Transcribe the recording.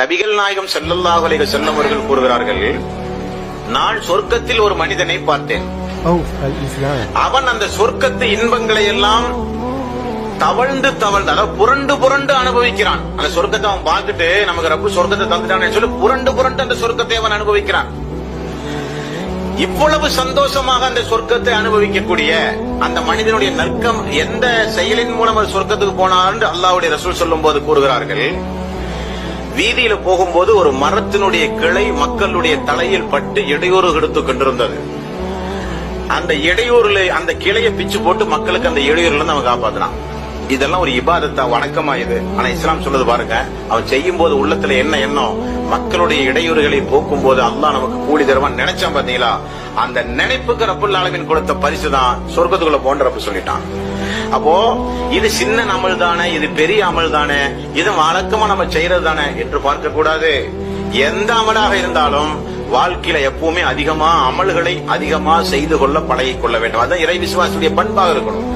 நபிகள் நாயகம் ஸல்லல்லாஹு அலைஹி வஸல்லம் அவர்கள் கூறுகிறார்கள், நான் சொர்க்கத்தில் ஒரு மனிதனை பார்த்தேன். அவன் அந்த சொர்க்கத்து இன்பங்களை எல்லாம் தவழ்ந்து அதாவது புரண்டு புரண்டு அனுபவிக்கிறான். அந்த சொர்க்கத்தை அவன் பார்த்துட்டு, நமக்கு ரப்பு சொர்க்கத்தை தந்துட்டான்னு சொல்லி புரண்டு புரண்டு அந்த சொர்க்கத்தை அவன் அனுபவிக்கிறான். இவ்வளவு சந்தோஷமாக அந்த சொர்க்கத்தை அனுபவிக்கக்கூடிய அந்த மனிதனுடைய நற்கம் எந்த செயலின் மூலம் அது சொர்க்கத்துக்கு போனார் அல்லாஹ்வுடைய ரசூல் சொல்லும் போது கூறுகிறார்கள், வீதியில போகும்போது ஒரு மரத்தினுடைய கிளை மக்களுடைய தலையில் பட்டு இடையூறு எடுத்து கொண்டிருந்தது. அந்த இடையூறுல அந்த கிளையை பிச்சு போட்டு மக்களுக்கு அந்த இடையூறுல இருந்து அவன் காப்பாத்தினான். இதெல்லாம் ஒரு இபாதத்தா, வணக்கமா இது? ஆனா இஸ்லாம் சொல்லுது பாருங்க, அவன் செய்யும் போது உள்ளத்துல என்ன எண்ணம்? மக்களுடைய இடையூறுகளை போக்கும் போது அல்லாஹ் நமக்கு கூலி தருவான் நினைச்சான். பாத்தீங்களா? அந்த நினைப்புக்கு ரப்புல் ஆலமீன் கொடுத்த பரிசு தான் சொர்க்கத்துக்குள்ள போன்ற சொல்லிட்டான். அப்போ இது சின்ன அமல் தானே, இது பெரிய அமல் தானே, இது வழக்கமா நம்ம செய்யறது தானே என்று பார்க்க கூடாது. எந்த அமலாக இருந்தாலும் வாழ்க்கையில எப்பவுமே அதிகமா அமல்களை அதிகமா செய்து கொள்ள பழகிக் கொள்ள வேண்டும். அதான் இறை விசுவாசத்துடைய பண்பாக இருக்கணும்.